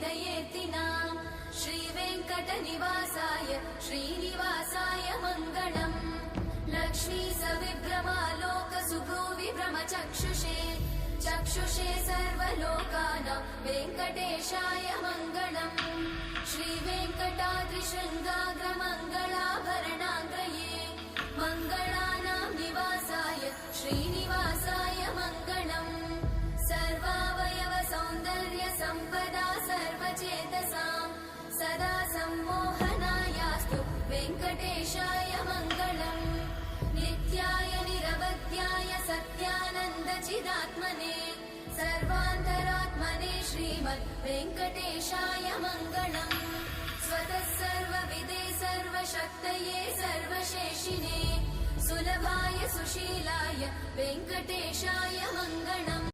विदयेतिना श्रीवेङ्कटनिवासाय श्रीनिवासाय मङ्गलम् लक्ष्मी सविभ्रमालोकसुभ्रूविभ्रमचक्षुषे चक्षुषे सर्वलोकानां वेङ्कटेशाय मङ्गलम् श्रीवेङ्कटाद्रिशृङ्गाग्रमङ्गलाभरणाङ्गये मङ्गलानां निवासाय श्रीनिवासाय मङ्गलम् सर्वावयव सौन्दर्य सम्पदा सर्वचेतसां सदा सम्मोहनायास्तु वेङ्कटेशाय मङ्गलम् नित्याय निरवध्याय सत्यानन्दचिदात्मने सर्वान्तरात्मने श्रीमद् वेङ्कटेशाय मङ्गलम् स्वतः सर्वविदे सर्वशक्तये सर्वशेषिने सुलभाय सुशीलाय वेङ्कटेशाय मङ्गलम्